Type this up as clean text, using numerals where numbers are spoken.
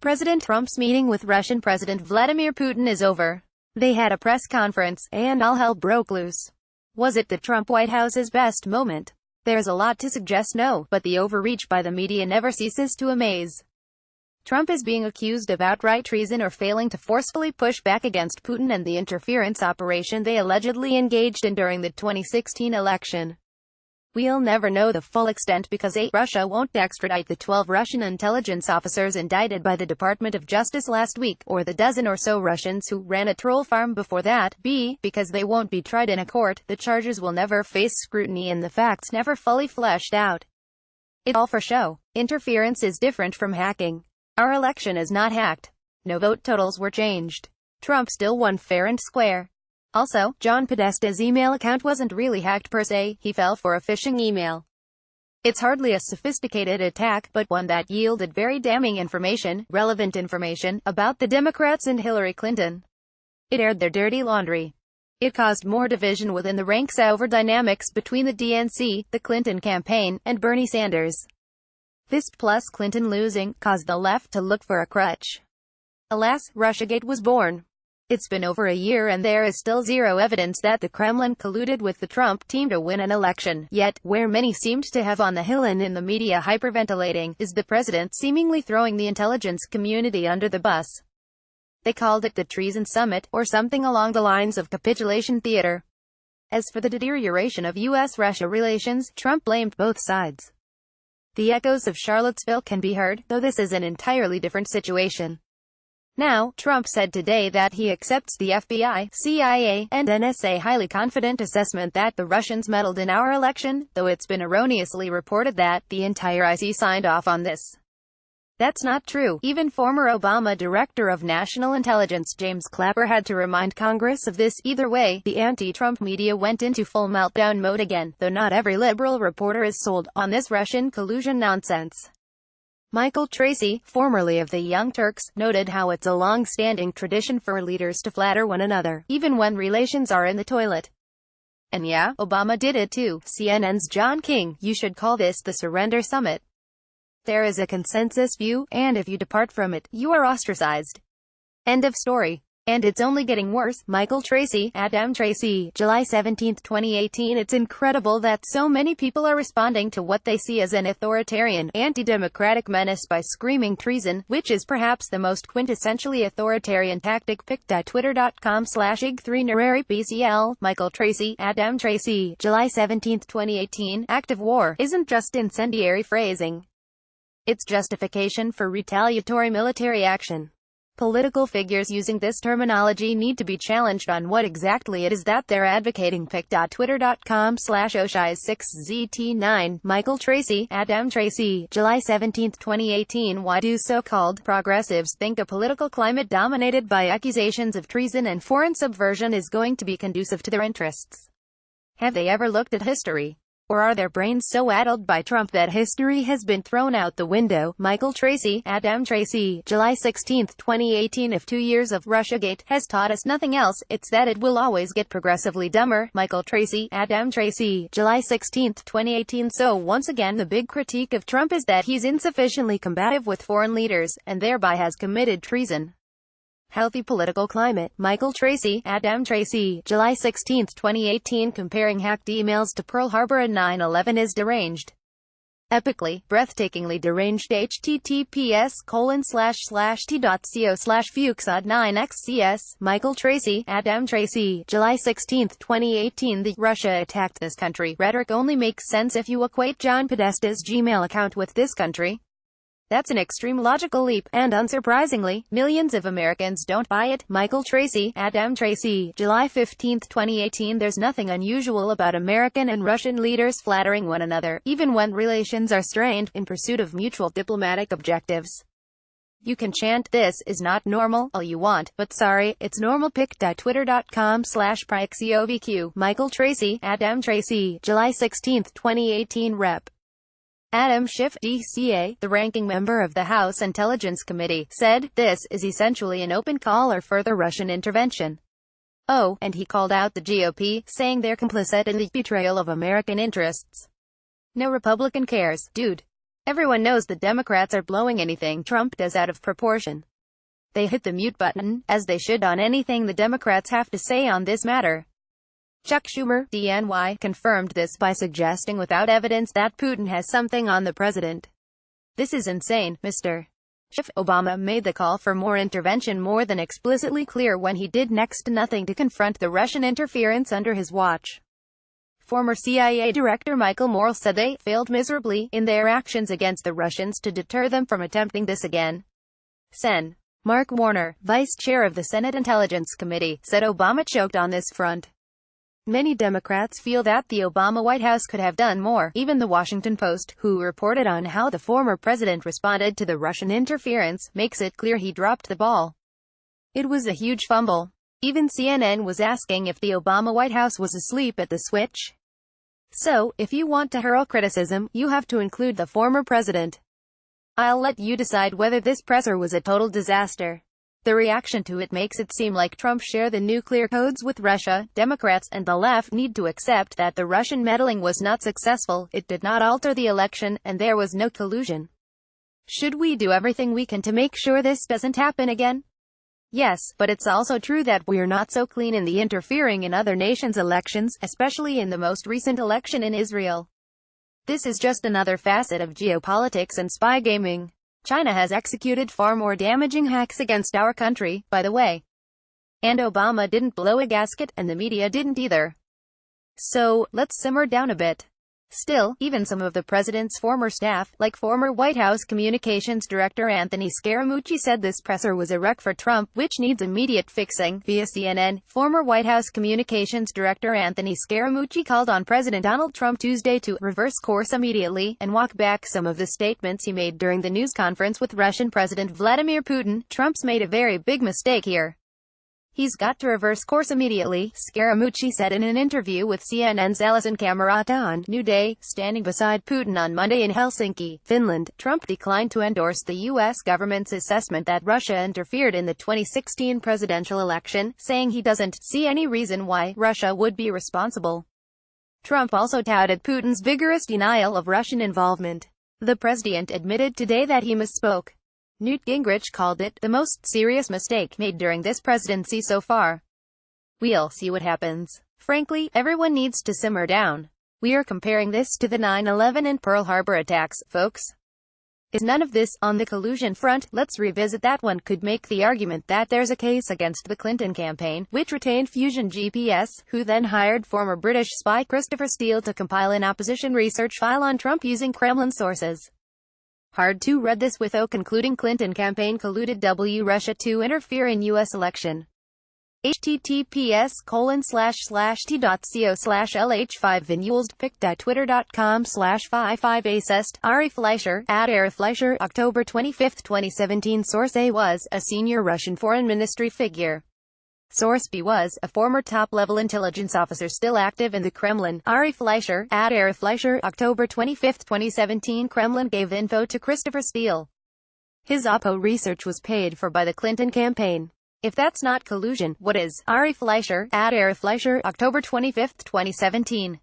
President Trump's meeting with Russian President Vladimir Putin is over. They had a press conference, and all hell broke loose. Was it the Trump White House's best moment? There's a lot to suggest no, but the overreach by the media never ceases to amaze. Trump is being accused of outright treason or failing to forcefully push back against Putin and the interference operation they allegedly engaged in during the 2016 election. We'll never know the full extent because A. Russia won't extradite the 12 Russian intelligence officers indicted by the Department of Justice last week, or the dozen or so Russians who ran a troll farm before that. B. Because they won't be tried in a court, the charges will never face scrutiny and the facts never fully fleshed out. It's all for show. Interference is different from hacking. Our election is not hacked. No vote totals were changed. Trump still won fair and square. Also, John Podesta's email account wasn't really hacked per se, he fell for a phishing email. It's hardly a sophisticated attack, but one that yielded very damning information, relevant information, about the Democrats and Hillary Clinton. It aired their dirty laundry. It caused more division within the ranks over dynamics between the DNC, the Clinton campaign, and Bernie Sanders. This, plus Clinton losing, caused the left to look for a crutch. Alas, Russiagate was born. It's been over a year and there is still zero evidence that the Kremlin colluded with the Trump team to win an election. Yet, where many seemed to have on the hill and in the media hyperventilating, is the president seemingly throwing the intelligence community under the bus. They called it the Treason Summit, or something along the lines of capitulation theater. As for the deterioration of U.S.-Russia relations, Trump blamed both sides. The echoes of Charlottesville can be heard, though this is an entirely different situation. Now, Trump said today that he accepts the FBI, CIA, and NSA highly confident assessment that the Russians meddled in our election, though it's been erroneously reported that the entire IC signed off on this. That's not true. Even former Obama Director of National Intelligence James Clapper had to remind Congress of this. Either way, the anti-Trump media went into full meltdown mode again, though not every liberal reporter is sold on this Russian collusion nonsense. Michael Tracey, formerly of the Young Turks, noted how it's a long-standing tradition for leaders to flatter one another, even when relations are in the toilet. And yeah, Obama did it too. CNN's John King, you should call this the Surrender Summit. There is a consensus view, and if you depart from it, you are ostracized. End of story. And it's only getting worse. Michael Tracey, Adam Tracy, July 17, 2018. It's incredible that so many people are responding to what they see as an authoritarian, anti-democratic menace by screaming treason, which is perhaps the most quintessentially authoritarian tactic. pic.twitter.com/ig3neraribcl. Michael Tracey, Adam Tracy, July 17, 2018. Act of war isn't just incendiary phrasing. It's justification for retaliatory military action. Political figures using this terminology need to be challenged on what exactly it is that they're advocating. pic.twitter.com/oshis6zt9. Michael Tracey, Adam Tracy, July 17, 2018. Why do so-called progressives think a political climate dominated by accusations of treason and foreign subversion is going to be conducive to their interests? Have they ever looked at history? Or are their brains so addled by Trump that history has been thrown out the window? Michael Tracey, Adam Tracy, July 16, 2018. If 2 years of Russiagate has taught us nothing else, it's that it will always get progressively dumber. Michael Tracey, Adam Tracy, July 16, 2018. So once again the big critique of Trump is that he's insufficiently combative with foreign leaders, and thereby has committed treason. Healthy political climate. Michael Tracey, Adam Tracy, July 16, 2018. Comparing hacked emails to Pearl Harbor and 9/11 is deranged. Epically, breathtakingly deranged. https://t.co/fuchsod9xcs. Michael Tracey, Adam Tracy, July 16, 2018. The Russia attacked this country rhetoric only makes sense if you equate John Podesta's Gmail account with this country. That's an extreme logical leap, and unsurprisingly, millions of Americans don't buy it. Michael Tracey, Adam Tracy, July 15, 2018. There's nothing unusual about American and Russian leaders flattering one another, even when relations are strained, in pursuit of mutual diplomatic objectives. You can chant, "This is not normal," all you want, but sorry, it's normal. pic.twitter.com/prixovq. Michael Tracey, Adam Tracy, July 16, 2018. Rep. Adam Schiff, DCA, the ranking member of the House Intelligence Committee, said, "This is essentially an open call for further Russian intervention." Oh, and he called out the GOP, saying they're complicit in the betrayal of American interests. No Republican cares, dude. Everyone knows the Democrats are blowing anything Trump does out of proportion. They hit the mute button, as they should on anything the Democrats have to say on this matter. Chuck Schumer, DNY, confirmed this by suggesting without evidence that Putin has something on the president. This is insane, Mr. Schiff. Obama made the call for more intervention more than explicitly clear when he did next to nothing to confront the Russian interference under his watch. Former CIA Director Michael Moore said they failed miserably in their actions against the Russians to deter them from attempting this again. Sen. Mark Warner, vice chair of the Senate Intelligence Committee, said Obama choked on this front. Many Democrats feel that the Obama White House could have done more. Even the Washington Post, who reported on how the former president responded to the Russian interference, makes it clear he dropped the ball. It was a huge fumble. Even CNN was asking if the Obama White House was asleep at the switch. So, if you want to hurl criticism, you have to include the former president. I'll let you decide whether this presser was a total disaster. The reaction to it makes it seem like Trump shared the nuclear codes with Russia. Democrats and the left need to accept that the Russian meddling was not successful, it did not alter the election, and there was no collusion. Should we do everything we can to make sure this doesn't happen again? Yes, but it's also true that we're not so clean in the interfering in other nations' elections, especially in the most recent election in Israel. This is just another facet of geopolitics and spy gaming. China has executed far more damaging hacks against our country, by the way. And Obama didn't blow a gasket, and the media didn't either. So, let's simmer down a bit. Still, even some of the president's former staff, like former White House Communications Director Anthony Scaramucci, said this presser was a wreck for Trump, which needs immediate fixing. Via CNN, former White House Communications Director Anthony Scaramucci called on President Donald Trump Tuesday to reverse course immediately and walk back some of the statements he made during the news conference with Russian President Vladimir Putin. Trump's made a very big mistake here. He's got to reverse course immediately, Scaramucci said in an interview with CNN's Alison Camerata on New Day. Standing beside Putin on Monday in Helsinki, Finland, Trump declined to endorse the U.S. government's assessment that Russia interfered in the 2016 presidential election, saying he doesn't see any reason why Russia would be responsible. Trump also touted Putin's vigorous denial of Russian involvement. The president admitted today that he misspoke. Newt Gingrich called it the most serious mistake made during this presidency so far. We'll see what happens. Frankly, everyone needs to simmer down. We are comparing this to the 9/11 and Pearl Harbor attacks, folks. Is none of this on the collusion front? Let's revisit that. One could make the argument that there's a case against the Clinton campaign, which retained Fusion GPS, who then hired former British spy Christopher Steele to compile an opposition research file on Trump using Kremlin sources. Hard to read this without concluding Clinton campaign colluded Russia to interfere in U.S. election. https://t.co/lh5vinyulsdpic.twitter.com/55acest. Ari Fleischer, @Ari Fleischer, October 25, 2017. Source A was a senior Russian foreign ministry figure. Source B was a former top-level intelligence officer still active in the Kremlin. Ari Fleischer, @Ari Fleischer, October 25, 2017. Kremlin gave info to Christopher Steele. His Oppo research was paid for by the Clinton campaign. If that's not collusion, what is? Ari Fleischer, @Ari Fleischer, October 25, 2017.